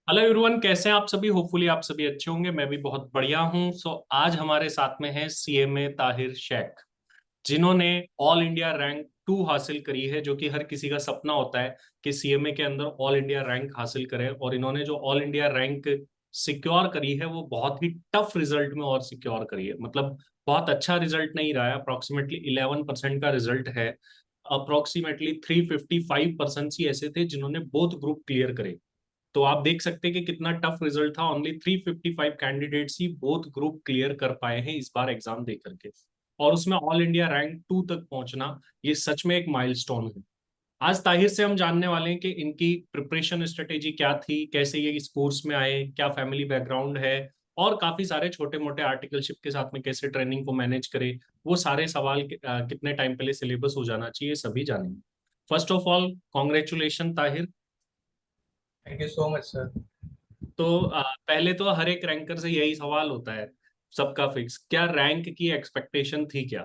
Hello everyone, कैसे हैं आप सभी। होपफुली आप सभी अच्छे होंगे। मैं भी बहुत बढ़िया हूं। आज हमारे साथ में है सीएमए ताहिर शेख, जिन्होंने ऑल इंडिया रैंक 2 हासिल करी है, जो कि हर किसी का सपना होता है कि सीएमए के अंदर ऑल इंडिया रैंक हासिल करे। और इन्होंने जो ऑल इंडिया रैंक सिक्योर करी है वो बहुत ही टफ रिजल्ट में और सिक्योर करी है। मतलब बहुत अच्छा रिजल्ट नहीं रहा है। अप्रोक्सीमेटली 11% का रिजल्ट है। अप्रोक्सीमेटली 355% ही ऐसे थे जिन्होंने बोथ ग्रुप क्लियर करे। तो आप देख सकते हैं कि कितना टफ रिजल्ट था। ओनली 355 कैंडिडेट्स ही बोथ ग्रुप क्लियर कर पाए हैं इस बार एग्जाम दे करके, और उसमें ऑल इंडिया रैंक 2 तक पहुंचना ये सच में एक माइलस्टोन है। आज ताहिर से हम जानने वाले हैं कि इनकी प्रिपरेशन स्ट्रेटेजी क्या थी, कैसे ये इस कोर्स में आए, क्या फैमिली बैकग्राउंड है, और काफी सारे छोटे मोटे आर्टिकलशिप के साथ में कैसे ट्रेनिंग को मैनेज करे। वो सारे सवाल कितने टाइम पहले सिलेबस हो जाना चाहिए, सभी जानेंगे। First of all, congratulation Tahir. Thank you so much sir. तो पहले तो हर एक रैंकर से यही सवाल होता है, सबका फिक्स, क्या रैंक की एक्सपेक्टेशन थी क्या?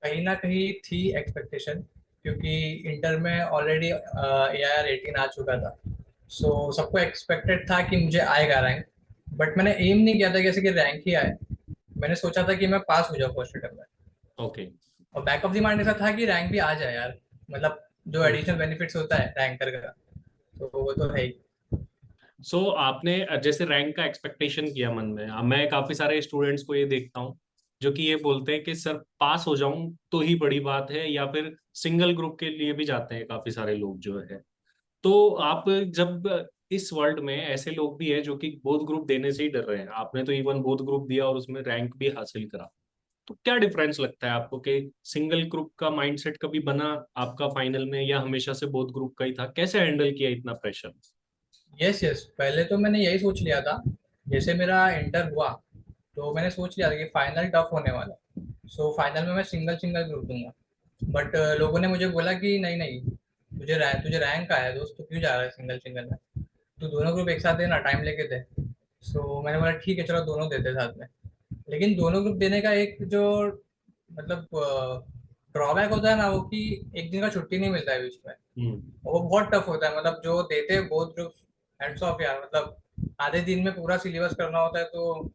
कहीं ना कहीं थी एक्सपेक्टेशन, क्योंकि इंटर में ऑलरेडी AIR 18 आ चुका था। सो सबको एक्सपेक्टेड था कि मुझे आएगा रैंक। बट मैंने एम नहीं किया था कि ऐसे कि रैंक ही आए। मैंने सोचा था कि मैं पास हो जाऊँ फर्स्ट अटेम्प्ट में। ओके। और बैक ऑफ द माइंड ऐसा था कि रैंक भी आ जाए यार। मतलब जो एडिशनल बेनिफिट्स होता है रैंकर का, तो वो तो है ही। सो आपने जैसे रैंक का एक्सपेक्टेशन किया मन में, अब मैं काफी सारे स्टूडेंट्स को ये देखता हूँ जो कि ये बोलते हैं कि सर पास हो जाऊं तो ही बड़ी बात है, या फिर सिंगल ग्रुप के लिए भी जाते हैं काफी सारे लोग जो है। तो आप जब इस वर्ल्ड में ऐसे लोग भी हैं जो कि बोथ ग्रुप देने से ही डर रहे हैं, आपने तो इवन बोथ ग्रुप दिया और उसमें रैंक भी हासिल करा। तो क्या डिफरेंस लगता है आपको कि सिंगल ग्रुप का माइंडसेट कभी बना आपका फाइनल में, या हमेशा से बोथ ग्रुप का ही था? कैसे हैंडल किया इतना प्रेशर? यस यस, पहले तो मैंने यही सोच लिया था। जैसे मेरा इंटर हुआ तो मैंने सोच लिया था कि फाइनल टफ होने वाला है। सो फाइनल में मैं सिंगल सिंगल ग्रुप दूंगा। बट लोगों ने मुझे बोला कि नहीं नहीं, तुझे रैंक आया है दोस्त, तो क्यों जा रहा है सिंगल सिंगल में। तू दोनों ग्रुप एक साथ देना, टाइम लेके दे। सो मैंने बोला ठीक है, चलो दोनों देते साथ में। लेकिन दोनों ग्रुप देने का एक जो मतलब ड्रॉबैक होता है ना, वो कि एक दिन का छुट्टी नहीं मिलता है बीच में। हम्म। वो बहुत टफ होता है। मतलब जो देते हैं बहुत ग्रुप, हैट्स ऑफ यार। मतलब आधे दिन में पूरा सिलेबस करना होता है, तो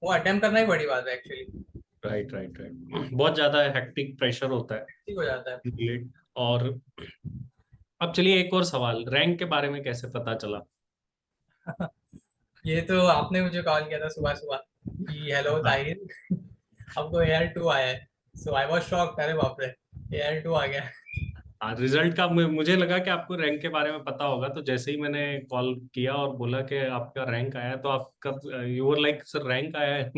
वो अटेम्प्ट करना ही बड़ी बात है एक्चुअली। राइट राइट राइट, बहुत ज्यादा हेक्टिक प्रेशर होता है। ठीक हो जाता है। Relate। और अब चलिए एक और सवाल, रैंक के बारे में कैसे पता चला? ये तो आपने मुझे कॉल किया था सुबह सुबह कि हेलो ताहिर, अब तो AR 2 आया है। सो आई वॉज शॉक, अरे बाप रे, AR 2 आ गया। हाँ, रिजल्ट का मुझे लगा कि आपको रैंक के बारे में पता होगा, तो जैसे ही मैंने कॉल किया और बोला कि आपका रैंक आया, तो आपका you were like sir rank आया है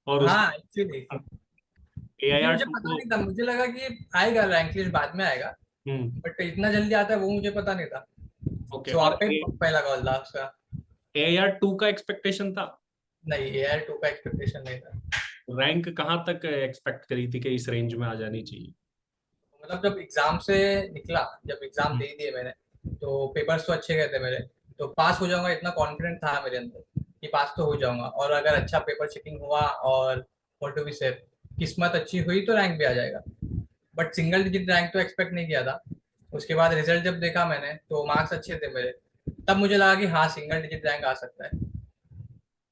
और उस हाँ एक्चुअली, ए आई क्योंकि आर मुझे टू पता को। नहीं था। मुझे लगा कि आएगा रैंक लिस्ट बाद में आएगा, हम्म। बट इतना जल्दी आता है वो मुझे पता नहीं था। ओके। सो और आपका ही पहला कॉल था उसका। ए आई आर टू का एक्सपेक्टेशन था? नहीं, AR 2 का एक्सपेक्टेशन नहीं था। रैंक कहाँ तक एक्सपेक्ट करी थी कि इस रेंज में आ जानी चाहिए? मतलब जब एग्जाम से निकला, जब एग्जाम हम्म। दे दिए मैंने, तो पेपर्स तो अच्छे गए थे मेरे। तो पास हो जाऊंगा इतना कॉन्फिडेंट था मेरे अंदर कि पास तो हो जाऊंगा। और अगर अच्छा पेपर चेकिंग हुआ और व्हाट टू बी सेफ, किस्मत अच्छी हुई तो रैंक भी आ जाएगा। बट सिंगल डिजिट रैंक तो एक्सपेक्ट नहीं किया था। उसके बाद रिजल्ट जब देखा मैंने तो मार्क्स अच्छे थे मेरे। तब मुझे लगा कि हाँ, सिंगल डिजिट रैंक आ सकता है।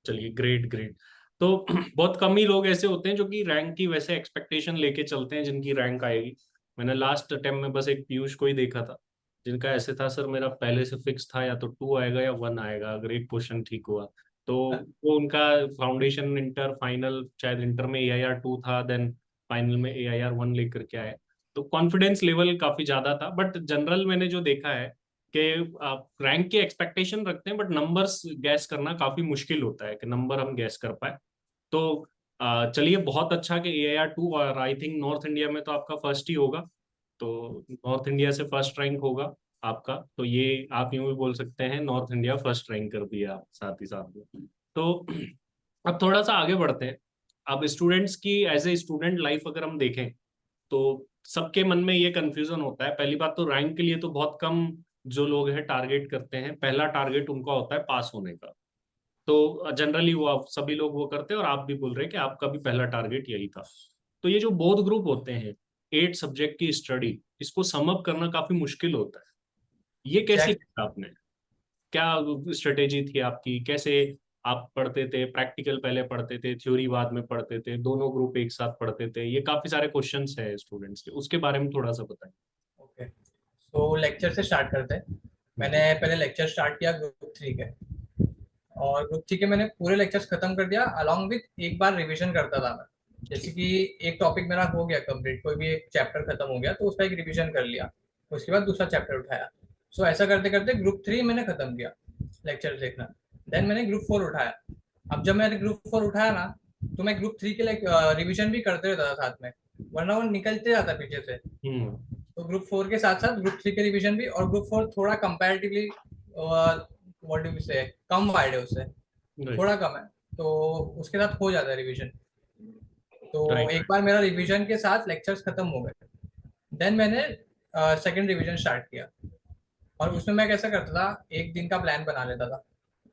चलिए, ग्रेट ग्रेट। तो बहुत कम ही लोग ऐसे होते हैं जो कि रैंक की वैसे एक्सपेक्टेशन लेके चलते हैं जिनकी रैंक आएगी। मैंने लास्ट अटेम्प्ट में बस एक पीयूष को ही देखा था जिनका ऐसे था, सर मेरा पहले से फिक्स था या तो 2 आएगा या 1 आएगा अगर एक क्वेश्चन ठीक हुआ। तो वो उनका फाउंडेशन इंटर फाइनल, शायद इंटर में AIR 2 था, देन फाइनल में AIR 1 लेकर के आए। तो कॉन्फिडेंस लेवल काफी ज्यादा था। बट जनरल मैंने जो देखा है कि आप रैंक की एक्सपेक्टेशन रखते हैं, बट नंबर्स गैस करना काफी मुश्किल होता है कि नंबर हम गैस कर पाए। तो चलिए, बहुत अच्छा कि AIR 2, और आई थिंक नॉर्थ इंडिया में तो आपका फर्स्ट ही होगा। तो नॉर्थ इंडिया से फर्स्ट रैंक होगा आपका, तो ये आप यूं भी बोल सकते हैं नॉर्थ इंडिया फर्स्ट रैंक कर दिया आप साथ ही साथ में। तो अब थोड़ा सा आगे बढ़ते हैं। अब स्टूडेंट्स की एज ए स्टूडेंट लाइफ अगर हम देखें, तो सबके मन में ये कंफ्यूजन होता है। पहली बात तो रैंक के लिए तो बहुत कम जो लोग हैं टारगेट करते हैं, पहला टारगेट उनका होता है पास होने का। तो जनरली वो आप सभी लोग वो करते हैं, और आप भी बोल रहे हैं कि आपका भी पहला टारगेट यही था। तो ये जो बोध ग्रुप होते हैं, 8 सब्जेक्ट की स्टडी, इसको सम अप करना काफी मुश्किल होता है। ये कैसे एग्जैक्ट किया आपने? क्या स्ट्रेटेजी थी आपकी, कैसे आप पढ़ते थे, प्रैक्टिकल पहले पढ़ते थे, थ्योरी बाद में पढ़ते थे, दोनों ग्रुप एक साथ पढ़ते थे? ये काफी सारे क्वेश्चंस है स्टूडेंट्स के, उसके बारे में थोड़ा सा बताएं। ओके, तो लेक्चर से स्टार्ट करते हैं। मैंने पहले लेक्चर स्टार्ट किया ग्रुप 3 के, और ग्रुप 3 के मैंने पूरे लेक्चर्स खत्म कर दिया, अलॉन्ग विथ एक बार रिवीजन करता था मैं। जैसे ठीक। कि एक टॉपिक मेरा हो गया कंप्लीट, कोई भी एक चैप्टर खत्म हो गया तो उसका एक रिवीजन कर लिया, उसके बाद दूसरा चैप्टर उठाया। सो ऐसा करते करते ग्रुप 3 मैंने खत्म किया लेक्चर देखना। देन मैंने ग्रुप 4 उठाया। अब जब मैंने ग्रुप 4 उठाया ना, तो मैं ग्रुप 3 के लिए रिवीजन भी करते रहता था साथ में, वरना वो निकलते जाता पीछे से। हम्म। तो ग्रुप 4 के साथ साथ ग्रुप 3 के रिवीजन भी, और ग्रुप 4 थोड़ा कंपैरेटिवली व्हाट डू वी से कम वाइड है उससे, राइट। थोड़ा कम है, तो उसके साथ हो जाता है रिवीजन। तो राइट। एक बार मेरा रिवीजन के साथ लेक्चर्स खत्म हो गए, देन मैंने सेकंड रिवीजन स्टार्ट किया। और उसमें मैं कैसा करता था, एक दिन का प्लान बना लेता था।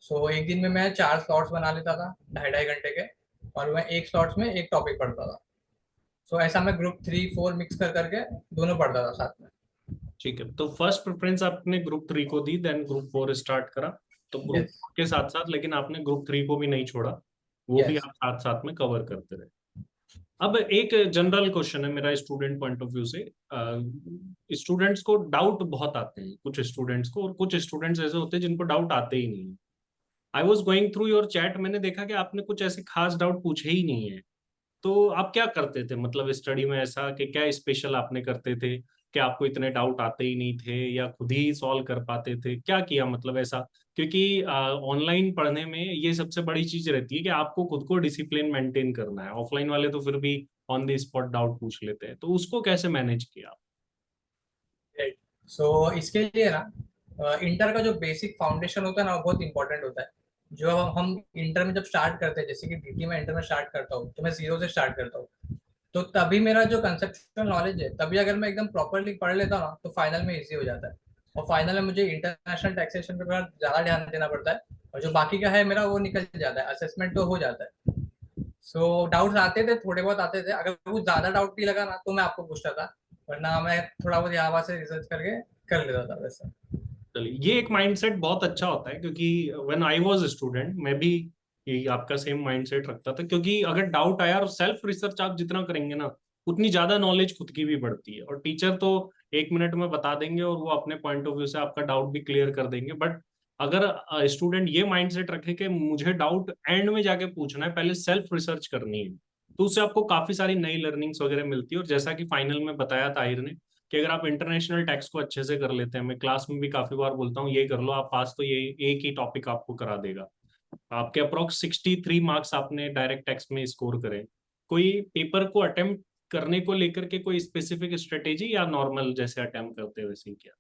सो एक दिन में मैं 4 स्लॉट्स बना लेता था, 2.5 2.5 घंटे के, और मैं एक स्लॉट्स में एक टॉपिक पढ़ता था। सो ऐसा मैं ग्रुप 3 4 मिक्स कर करके दोनों पढ़ता था साथ में। ठीक है, तो फर्स्ट प्रेफरेंस आपने ग्रुप 3 को दी, देन ग्रुप 4 स्टार्ट करा। तो ग्रुप यस। के साथ साथ लेकिन आपने ग्रुप 3 को भी नहीं छोड़ा, वो भी यस। आप साथ साथ में कवर करते रहे। अब एक जनरल क्वेश्चन है मेरा स्टूडेंट पॉइंट ऑफ व्यू से। स्टूडेंट्स को डाउट बहुत आते हैं, कुछ स्टूडेंट्स को, और कुछ स्टूडेंट्स ऐसे होते हैं जिनको डाउट आते ही नहीं। I was going through your chat, मैंने देखा कि आपने कुछ ऐसे खास डाउट पूछे ही नहीं है। तो आप क्या करते थे, मतलब स्टडी में ऐसा कि क्या स्पेशल आपने करते थे? क्या आपको इतने डाउट आते ही नहीं थे, या खुद ही सॉल्व कर पाते थे, क्या किया मतलब ऐसा? क्योंकि ऑनलाइन पढ़ने में ये सबसे बड़ी चीज रहती है कि आपको खुद को डिसिप्लिन मेंटेन करना है। ऑफलाइन वाले तो फिर भी ऑन द स्पॉट डाउट पूछ लेते हैं, तो उसको कैसे मैनेज किया? सो इसके लिए ना, इंटर का जो बेसिक फाउंडेशन होता है ना, वो बहुत इंपॉर्टेंट होता है। जो हम इंटर में जब स्टार्ट करते हैं, जैसे कि डीटी में इंटर में स्टार्ट करता हूँ, तो मैं जीरो से स्टार्ट करता हूँ। तो तभी मेरा जो कंसेप्चुअल नॉलेज है, तभी अगर मैं एकदम प्रॉपरली पढ़ लेता हूँ ना, तो फाइनल में इजी हो जाता है। और फाइनल में मुझे इंटरनेशनल टैक्सेशन पे थोड़ा ज्यादा ध्यान देना पड़ता है, और जो बाकी का है मेरा वो निकल जाता है, असेसमेंट तो हो जाता है। सो डाउट्स आते थे, थोड़े बहुत आते थे, अगर कुछ ज्यादा डाउट भी लगा ना तो मैं आपको पूछता था, वरना मैं थोड़ा बहुत यहाँ वहाँ से रिसर्च करके कर लेता था वैसे। चलिए, ये एक माइंडसेट बहुत अच्छा होता है, क्योंकि व्हेन आई वाज स्टूडेंट मैं भी ये आपका सेम माइंडसेट रखता था। क्योंकि अगर डाउट आया, और सेल्फ रिसर्च आप जितना करेंगे ना, उतनी ज्यादा नॉलेज खुद की भी बढ़ती है। और टीचर तो 1 मिनट में बता देंगे और वो अपने पॉइंट ऑफ व्यू से आपका डाउट भी क्लियर कर देंगे। बट अगर स्टूडेंट ये माइंडसेट रखे कि मुझे डाउट एंड में जाके पूछना है, पहले सेल्फ रिसर्च करनी है, तो उससे आपको काफी सारी नई लर्निंग्स वगैरह मिलती है। और जैसा कि फाइनल में बताया ताहिर ने, कि अगर आप इंटरनेशनल टैक्स को अच्छे से कर लेते हैं, मैं क्लास में भी काफी बार बोलता हूँ ये कर लो आप पास, तो ये एक ही टॉपिक आपको करा देगा। आपके अप्रोक्स 63 मार्क्स आपने डायरेक्ट टैक्स में स्कोर करे। कोई पेपर को अटेम्प्ट करने को लेकर के कोई स्पेसिफिक स्ट्रेटेजी, या नॉर्मल जैसे अटेम्प्ट करते हैं वैसे ही किया?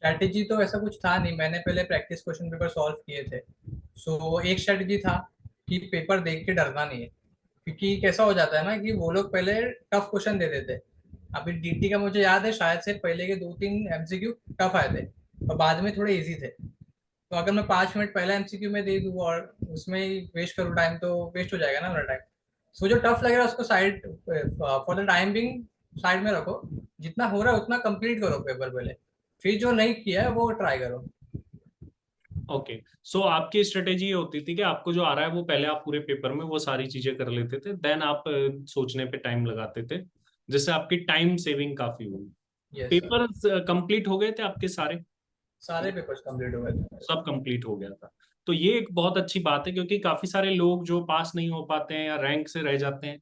स्ट्रैटेजी तो ऐसा कुछ था नहीं, मैंने पहले प्रैक्टिस क्वेश्चन पेपर सॉल्व किए थे। सो एक स्ट्रैटेजी था कि पेपर देख के डरना नहीं है, क्योंकि कैसा हो जाता है ना कि वो लोग पहले टफ क्वेश्चन दे देते। अभी डीटी का मुझे याद है, शायद से पहले के 2 3 एमसीक्यू टफ आए थे, और बाद में थोड़े इजी थे। तो अगर मैं 5 मिनट पहले एमसीक्यू में दे दूँ और उसमें ही वेस्ट करूँ टाइम, तो वेस्ट हो जाएगा ना मेरा टाइम। सो जो टफ लग रहा है उसको side, for the time being side में रखो। जितना हो रहा है उतना कंप्लीट करो पेपर पहले, फिर जो नहीं किया है वो ट्राई करो। ओके, सो आपकी स्ट्रेटेजी ये होती थी कि आपको जो आ रहा है वो पहले आप पूरे पेपर में वो सारी चीजें कर लेते थे, देन आप सोचने पे टाइम लगाते थे, जिससे आपकी टाइम सेविंग काफी हुई। Yes sir. पेपर कंप्लीट हो गए थे आपके सारे? सारे पेपर्स कंप्लीट हो गए थे मेरे। सब कंप्लीट हो गया था। तो ये एक बहुत अच्छी बात है, क्योंकि काफी सारे लोग जो पास नहीं हो पाते हैं या रैंक से रह जाते हैं,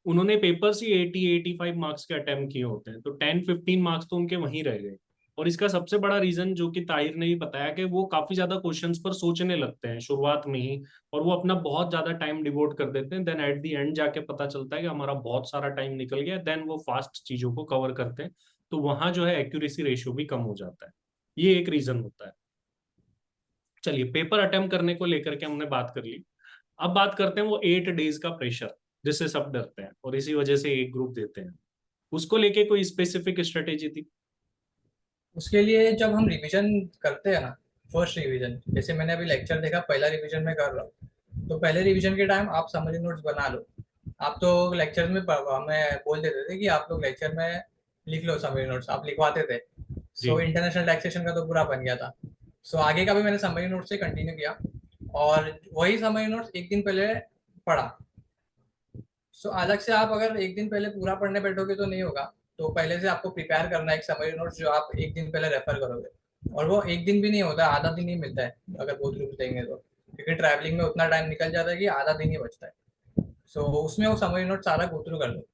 उन्होंने पेपर्स ही 80 85 मार्क्स के अटेम्प्ट किए होते हैं, तो 10 15 मार्क्स तो उनके वहीं रह गए। और इसका सबसे बड़ा रीजन, जो कि ताहिर ने भी बताया, कि वो काफी ज्यादा क्वेश्चंस पर सोचने लगते हैं शुरुआत में ही, और वो अपना बहुत ज्यादा टाइम डिवोट कर देते हैं। देन एट द एंड जाके पता चलता है कि हमारा बहुत सारा टाइम निकल गया, देन वो फास्ट चीजों को कवर करते हैं। तो वहां जो है एक्यूरेसी रेशियो भी कम हो जाता है। ये एक रीजन होता है। चलिए, पेपर अटेम्प्ट करने को लेकर के हमने बात कर ली। अब बात करते हैं वो 8 डेज का प्रेशर, जिससे सब डरते हैं और इसी वजह से एक ग्रुप देते हैं। उसको लेके कोई स्पेसिफिक स्ट्रेटेजी थी? उसके लिए जब हम रिवीजन करते हैं ना, फर्स्ट रिवीजन, जैसे मैंने अभी लेक्चर देखा, पहला रिवीजन में कर रहा हूँ, तो पहले रिवीजन के टाइम आप समरी नोट्स बना लो। आप तो लेक्चर में हमें बोल देते थे कि आप लोग लेक्चर में लिख लो समरी नोट्स, आप लिखवाते थे। जी। सो इंटरनेशनल टैक्सेशन का तो पूरा बन गया था। सो आगे का भी मैंने समरी नोट से कंटिन्यू किया, और वही समरी नोट्स एक दिन पहले पढ़ा। सो अलग से आप अगर एक दिन पहले पूरा पढ़ने बैठोगे तो नहीं होगा। तो पहले से आपको प्रिपेयर करना है एक समरी नोट्स जो आप एक दिन पहले रेफर करोगे, और वो एक दिन भी नहीं होता, आधा दिन ही मिलता है अगर बहुत ग्रुप देंगे तो, क्योंकि ट्रैवलिंग में उतना टाइम निकल जाता है कि आधा दिन ही बचता है। सो उसमें वो समरी नोट सारा गो थ्रू कर लो।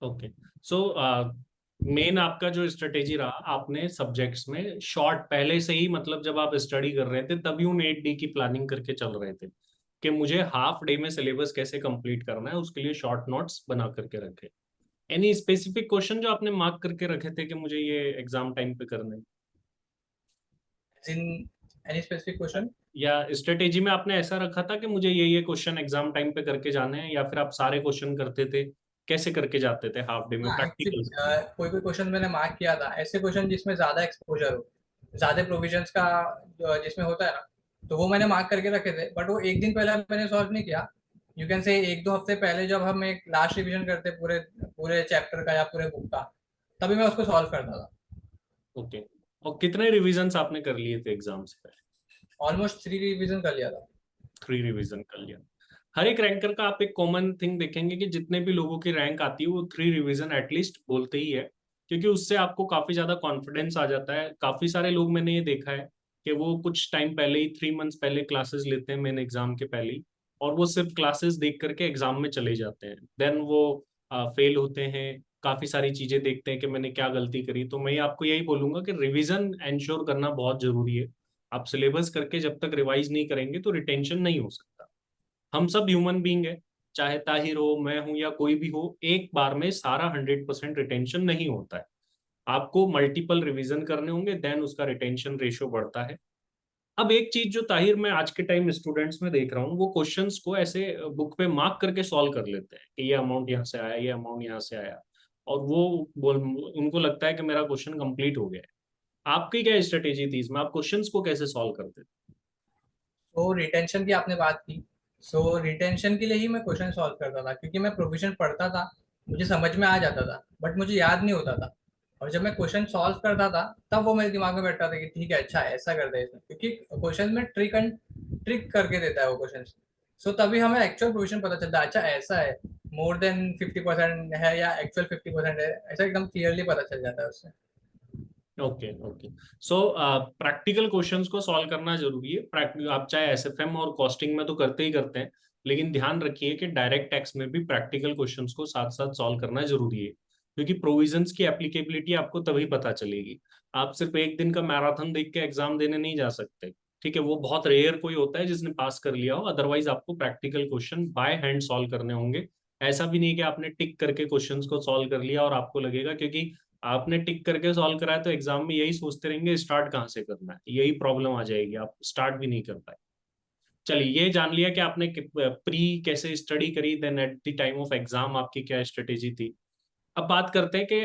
ओके। सो मेन आपका जो स्ट्रेटेजी रहा, आपने सब्जेक्ट्स में शॉर्ट पहले से ही, मतलब जब आप स्टडी कर रहे थे तभी उन 8 डे की प्लानिंग करके चल रहे थे कि मुझे हाफ डे में सिलेबस कैसे कंप्लीट करना है, उसके लिए शॉर्ट नोट्स बना करके रखे। एनी स्पेसिफिक क्वेश्चन जो आपने मार्क करके रखे थे कि मुझे ये एग्जाम टाइम पे करने हैं? In any specific question? या स्ट्रेटेजी में आपने ऐसा रखा था कि मुझे ये क्वेश्चन एग्जाम टाइम पे करके जाने हैं, या फिर आप सारे क्वेश्चन करते थे? कैसे करके जाते थे हाफ डे में हाँ प्रैक्टिकल? एक्चुअली कोई कोई क्वेश्चन मैंने मार्क किया था, ऐसे क्वेश्चन जिसमें ज्यादा एक्सपोजर हो, ज्यादा प्रोविजंस का जिसमें होता है ना, तो वो मैंने मार्क करके रखे थे, बट वो एक दिन पहले मैंने सॉल्व नहीं किया। यू कैन से एक दो हफ्ते पहले जब हम एक लास्ट रिवीजन करते पूरे पूरे चैप्टर का या पूरे बुक का, तभी मैं उसको सॉल्व करता था। ओके। और कितने रिविजन्स आपने कर लिए थे एग्जाम से पहले? ऑलमोस्ट 3 रिवीजन कर लिया था। 3 रिवीजन कर लिया। हर एक रैंकर का आप एक कॉमन थिंग देखेंगे कि जितने भी लोगों की रैंक आती है वो 3 रिवीजन एटलीस्ट बोलते ही है, क्योंकि उससे आपको काफी ज्यादा कॉन्फिडेंस आ जाता है। काफी सारे लोग मैंने ये देखा है कि वो कुछ टाइम पहले ही, 3 मंथ्स पहले क्लासेस लेते हैं मेन एग्जाम के पहले ही, और वो सिर्फ क्लासेस देख करके एग्जाम में चले जाते हैं, देन वो फेल होते हैं। काफी सारी चीजें देखते हैं कि मैंने क्या गलती करी। तो मैं आपको यही बोलूंगा कि रिवीजन एंश्योर करना बहुत जरूरी है। आप सिलेबस करके जब तक रिवाइज नहीं करेंगे तो रिटेंशन नहीं हो सकता। हम सब ह्यूमन बीइंग है, चाहे ताहिर हो, मैं हूं, या कोई भी हो, एक बार में सारा 100% रिटेंशन नहीं होता है। आपको मल्टीपल रिवीजन करने होंगे, देन उसका रिटेंशन रेशियो बढ़ता है। अब एक चीज जो ताहिर मैं आज के टाइम स्टूडेंट्स में देख रहा हूँ, वो क्वेश्चंस को ऐसे बुक पे मार्क करके सॉल्व कर लेते हैं कि ये अमाउंट यहाँ से आया, ये अमाउंट यहाँ से आया, और वो बोल, उनको लगता है कि मेरा क्वेश्चन कंप्लीट हो गया है। आपकी क्या स्ट्रेटेजी थी इसमें? आप क्वेश्चंस को कैसे सॉल्व करते थे? तो रिटेंशन की आपने बात की, सो रिटेंशन के लिए ही मैं क्वेश्चन सॉल्व करता था, क्योंकि मैं प्रोविजन पढ़ता था, मुझे समझ में आ जाता था, बट मुझे याद नहीं होता था। और जब मैं क्वेश्चन सॉल्व करता था तब वो मेरे दिमाग में बैठता था कि ठीक है, अच्छा ऐसा करते हैं इसमें, क्योंकि क्वेश्चन में ट्रिक एंड ट्रिक करके देता है वो क्वेश्चन। सो तभी हमें एक्चुअल प्रोविजन पता चलता है, अच्छा ऐसा है, मोर देन 50% है या एक्चुअल 50% है, ऐसा एकदम क्लियरली पता चल जाता है उससे। Okay okay. सो प्रैक्टिकल क्वेश्चंस को सॉल्व करना जरूरी है। आप चाहे एसएफएम और कॉस्टिंग में तो करते ही करते हैं, लेकिन ध्यान रखिए कि डायरेक्ट टैक्स में भी प्रैक्टिकल क्वेश्चंस को साथ साथ सॉल्व करना जरूरी है, क्योंकि प्रोविजंस की एप्लीकेबिलिटी आपको तभी पता चलेगी। आप सिर्फ एक दिन का मैराथन देख के एग्जाम देने नहीं जा सकते। ठीक है, वो बहुत रेयर कोई होता है जिसने पास कर लिया हो, अदरवाइज आपको practical question by hand solve करने होंगे। ऐसा भी नहीं कि आपने टिक करके क्वेश्चंस को सॉल्व कर लिया और आपको लगेगा, क्योंकि आपने टिक करके सॉल्व करा है तो एग्जाम में यही सोचते रहेंगे स्टार्ट कहाँ से करना है, यही प्रॉब्लम आ जाएगी, आप स्टार्ट भी नहीं कर पाए। चलिए, ये जान लिया कि आपने प्री कैसे स्टडी करी, then at the time of exam आपकी क्या स्ट्रेटेजी थी। अब बात करते हैं कि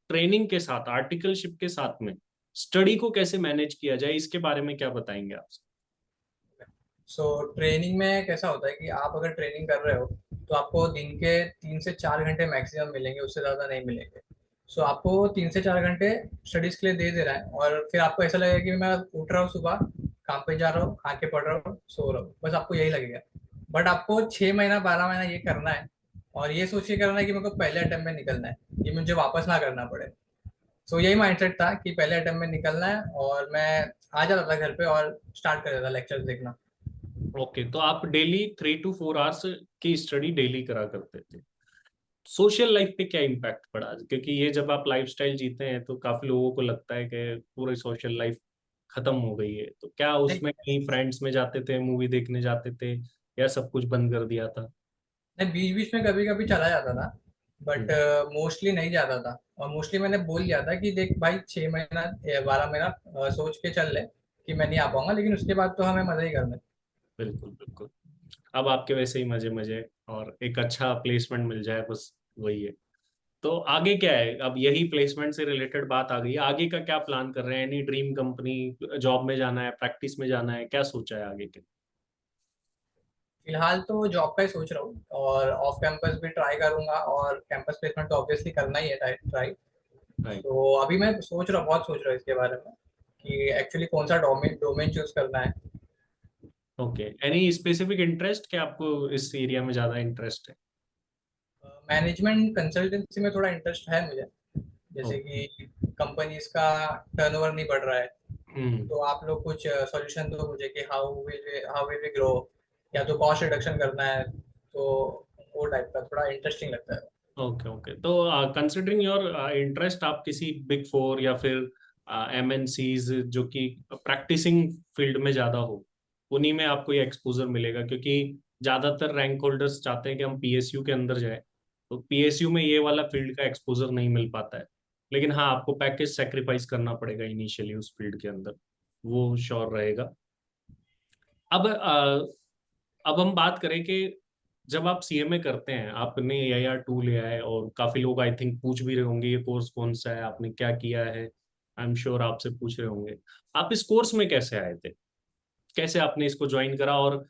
ट्रेनिंग के साथ, आर्टिकलशिप के साथ में स्टडी को कैसे मैनेज किया जाए, इसके बारे में क्या बताएंगे आप? सो ट्रेनिंग में कैसा होता है कि आप अगर ट्रेनिंग कर रहे हो तो आपको दिन के 3 से 4 घंटे मैक्सिमम मिलेंगे, उससे ज़्यादा नहीं मिलेंगे। सो आपको 3 से 4 घंटे स्टडीज के लिए दे दे रहा है, और फिर आपको ऐसा लगेगा कि मैं उठ रहा हूँ सुबह, काम पे जा रहा हूँ, आके पढ़ रहा हूँ, सो रहा हूँ, बस आपको यही लगेगा। बट आपको 6 महीना 12 महीना ये करना है, और ये सोच के करना है कि मेरे को पहले अटेम्प्ट में निकलना है, ये मुझे वापस ना करना पड़े। सो यही माइंडसेट था कि पहले अटेम्प्ट में निकलना है, और मैं आ जाता था घर पे और स्टार्ट कर देता था लेक्चर्स देखना। ओके, तो आप डेली 3 to 4 आवर्स की स्टडी डेली करा करते थे। सोशल लाइफ पे क्या इम्पैक्ट पड़ा? क्योंकि ये जब आप लाइफस्टाइल जीते हैं तो काफी लोगों को लगता है कि पूरी सोशल लाइफ खत्म हो गई है, तो क्या उसमें कहीं फ्रेंड्स में जाते थे, मूवी देखने जाते थे, या सब कुछ बंद कर दिया था? नहीं, बीच बीच में कभी कभी चला जाता था, बट हम्म। मोस्टली नहीं जाता था। और मोस्टली मैंने बोल दिया था कि देख भाई, 6 महीना 12 महीना सोच के चल ले कि मैं नहीं आ पाऊंगा, लेकिन उसके बाद तो हमें मजा ही करना है। बिल्कुल बिल्कुल। अब आपके वैसे ही मजे मजे, और एक अच्छा प्लेसमेंट मिल जाए, बस वही है। तो आगे क्या है? अब यही प्लेसमेंट से रिलेटेड बात आ गई, आगे का क्या प्लान कर रहे हैं? एनी ड्रीम कंपनी, जॉब में जाना है, प्रैक्टिस में जाना है, क्या सोचा है आगे के? फिलहाल तो जॉब का ही सोच रहा हूँ, और ऑफ कैंपस भी ट्राई करूंगा, और कैंपस प्लेसमेंट तो ऑब्वियसली करना ही है ट्राई। राइट। तो अभी मैं सोच रहा हूँ, बहुत सोच रहा हूँ इसके बारे में कि एक्चुअली कौन सा डोमेन डोमेन चूज करना है। ओके, एनी स्पेसिफिक इंटरेस्ट क्या आपको इस एरिया में ज्यादा इंटरेस्ट है? मैनेजमेंट कंसल्टेंसी में थोड़ा इंटरेस्ट है मुझे, जैसे ओके। कि कंपनीज का टर्नओवर नहीं बढ़ रहा है, हम्म। तो आप लोग कुछ सॉल्यूशन दो मुझे कि हाउ विल वी ग्रो, या तो कॉस्ट रिडक्शन करना है, तो वो टाइप का थोड़ा इंटरेस्टिंग लगता है। ओके ओके, तो कंसिडरिंग योर इंटरेस्ट, आप किसी बिग फोर या फिर एमएनसीज जो कि प्रैक्टिसिंग फील्ड में ज्यादा हो, उन्हीं में आपको ये एक्सपोजर मिलेगा, क्योंकि ज्यादातर रैंक होल्डर्स चाहते हैं कि हम पीएसयू के अंदर जाए, तो पीएसयू में ये वाला फील्ड का एक्सपोजर नहीं मिल पाता है। लेकिन हाँ, आपको पैकेज सेक्रीफाइस करना पड़ेगा इनिशियली उस फील्ड के अंदर, वो श्योर रहेगा। अब अब हम बात करें कि जब आप सीएमए करते हैं, आपने AIR 2 लिया है, और काफी लोग आई थिंक पूछ भी रहे होंगे ये कोर्स कौन सा है, आपने क्या किया है, आई एम श्योर आपसे पूछ रहे होंगे। आप इस कोर्स में कैसे आए थे, कैसे आपने इसको ज्वाइन करा? और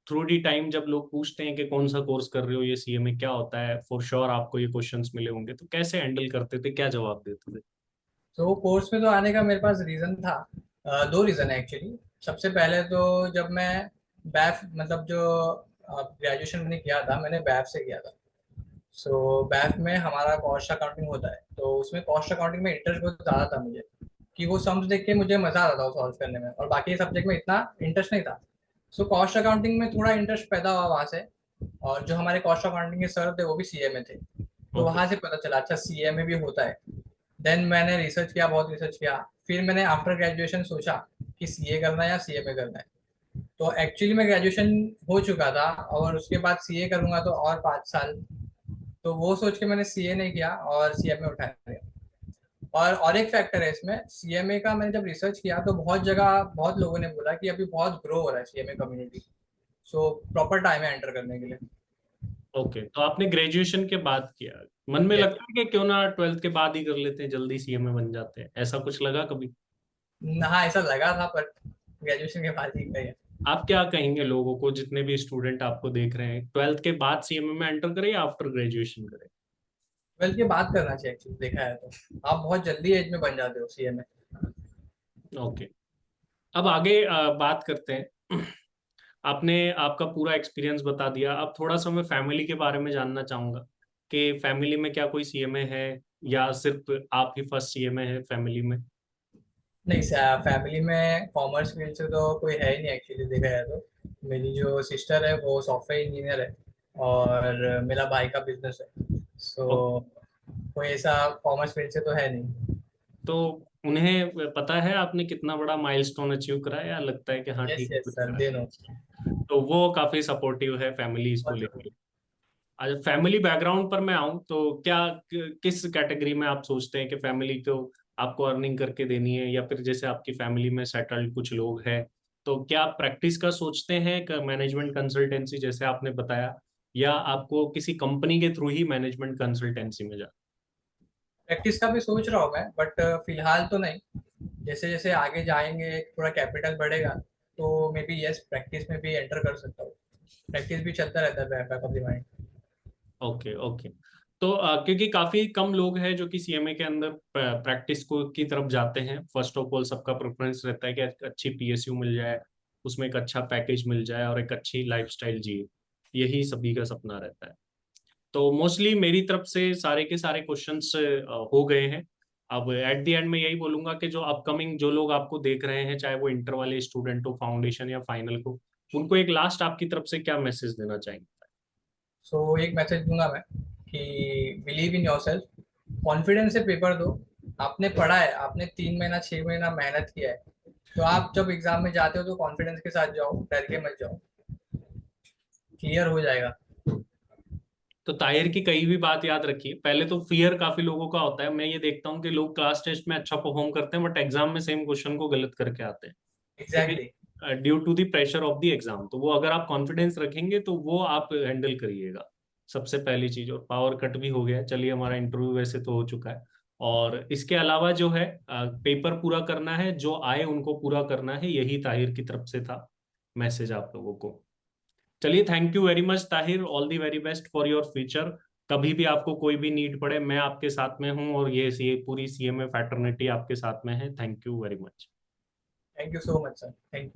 थ्रू दी टाइम जब लोग पूछते हैं कि कौन सा कोर्स कर रहे हो, ये सीएमए क्या होता है, फॉर श्योर आपको ये क्वेश्चंस मिले होंगे, तो कैसे हैंडल करते थे, क्या जवाब देते थे? तो कोर्स में तो आने का मेरे पास रीज़न था, दो रीज़न है एक्चुअली। सबसे पहले तो जब मैं बैफ मतलब जो ग्रेजुएशन मैंने किया था, मैंने बैफ से किया था। सो बैफ में हमारा कॉस्ट अकाउंटिंग होता है, तो उसमें कॉस्ट अकाउंटिंग में इंटरेस्ट बहुत ज़्यादा था मुझे, कि वो सम्स देख के मुझे मज़ा आता था सॉल्व करने में, और बाकी सब्जेक्ट में इतना इंटरेस्ट नहीं था। सो कॉस्ट अकाउंटिंग में थोड़ा इंटरेस्ट पैदा हुआ वहाँ से। और जो हमारे कॉस्ट अकाउंटिंग के सर थे वो भी सीए में थे, तो ओके। वहाँ से पता चला अच्छा सीए में भी होता है। देन मैंने रिसर्च किया, बहुत रिसर्च किया। फिर मैंने आफ्टर ग्रेजुएशन सोचा कि सीए करना है या सीएमए करना है। तो एक्चुअली मैं ग्रेजुएशन हो चुका था, और उसके बाद सीए करूंगा तो और 5 साल, तो वो सोच के मैंने सीए नहीं किया और सीएमए उठा लिया। और एक फैक्टर है इसमें, सीएमए का मैंने जब रिसर्च किया तो बहुत जगह बहुत लोगों ने बोला कि अभी बहुत ग्रो हो रहा है CMA community, so proper time है एंटर करने के लिए। ओके, तो आपने ग्रेजुएशन के बाद किया, मन में यस। लगता है कि क्यों ना 12th के बाद ही कर लेते हैं, जल्दी सीएमए बन जाते हैं, ऐसा कुछ लगा कभी? हाँ ऐसा लगा था, पर ग्रेजुएशन के बाद ही किया। आप क्या कहेंगे लोगों को, जितने भी स्टूडेंट आपको देख रहे हैं, 12th के बाद सीएमए में एंटर करें या आफ्टर ग्रेजुएशन करें? 12 के बाद करना चाहिए एक्चुअली, देखा है तो आप बहुत जल्दी एज में बन जाते हो सीएमए। ओके, अब आगे बात करते हैं। आपने आपका पूरा एक्सपीरियंस बता दिया, अब थोड़ा सा मैं फैमिली के बारे में जानना चाहूंगा कि फैमिली में क्या कोई सीएमए है, या सिर्फ आप ही फर्स्ट सीएमए है फैमिली में? नहीं, फैमिली में कॉमर्स फील्ड से तो कोई है ही नहीं एक्चुअली, देखा जाए तो। मेरी जो सिस्टर है वो सॉफ्टवेयर इंजीनियर है, और मेरा भाई का बिजनेस है। सो ओके, कोई ऐसा कॉमर्स फील्ड से तो है नहीं। तो उन्हें पता है आपने कितना बड़ा माइलस्टोन अचीव करा है, या लगता है कि हाँ यस ठीक है यस कुछ सर, करा? They know. तो वो काफी सपोर्टिव है फैमिली इसको बहुत लेकर। जरूरी। अच्छा, फैमिली बैकग्राउंड पर मैं आऊं तो क्या किस कैटेगरी में आप सोचते हैं कि फैमिली को आपको अर्निंग करके देनी है, या फिर जैसे आपकी फैमिली में सेटल्ड कुछ लोग हैं, तो क्या आप प्रैक्टिस का सोचते हैं, मैनेजमेंट कंसल्टेंसी जैसे आपने बताया, या आपको किसी कंपनी के थ्रू ही मैनेजमेंट कंसल्टेंसी में जा? प्रैक्टिस का भी सोच रहा हूँ मैं, बट फिलहाल तो नहीं। जैसे जैसे आगे जाएंगे, थोड़ा कैपिटल बढ़ेगा, तो मे बी यस प्रैक्टिस में भी एंटर कर सकता हूँ। प्रैक्टिस भी चलता रहता है back of the mind. Okay okay, तो क्योंकि काफी कम लोग हैं जो कि सीएमए के अंदर प्रैक्टिस को की तरफ जाते हैं। फर्स्ट ऑफ ऑल सबका प्रेफरेंस रहता है कि अच्छी पीएसयू मिल जाए, उसमें एक अच्छा पैकेज मिल जाए और एक अच्छी लाइफस्टाइल जिए, यही सभी का सपना रहता है। तो मोस्टली मेरी तरफ से सारे के सारे क्वेश्चंस हो गए हैं। अब एट द एंड में यही बोलूंगा कि जो अपकमिंग जो लोग आपको देख रहे हैं, चाहे वो इंटर वाले स्टूडेंट हो, फाउंडेशन या फाइनल को, उनको एक लास्ट आपकी तरफ से क्या मैसेज देना चाहेंगे? सो एक मैसेज दूंगा मैं कि believe in your self, confidence से पेपर दो। आपने पढ़ा है, आपने 3 महीना 6 महीना मेहनत किया है, तो आप जब एग्जाम में जाते हो तो कॉन्फिडेंस के साथ जाओ, डर के मत जाओ, क्लियर हो जाएगा। तो ताहिर की कई भी बात याद रखिए, पहले तो फियर काफी लोगों का होता है, मैं ये देखता हूँ कि लोग क्लास टेस्ट में अच्छा परफॉर्म करते हैं बट एग्जाम में सेम क्वेश्चन को गलत करके आते हैं, एग्जैक्टली। क्योंकि due to the pressure of the exam. तो वो अगर आप कॉन्फिडेंस रखेंगे तो वो आप हैंडल करिएगा, सबसे पहली चीज। और पावर कट भी हो गया है, चलिए हमारा इंटरव्यू वैसे तो हो चुका है। और इसके अलावा जो है पेपर पूरा करना है, जो आए उनको पूरा करना है, यही ताहिर की तरफ से था मैसेज आप लोगों को। चलिए, thank you very much Tahir, all the very best for your future. कभी भी आपको कोई भी नीड पड़े, मैं आपके साथ में हूँ, और ये पूरी सीएमए फैटर्निटी आपके साथ में है। Thank you very much. Thank you so much sir, thank you.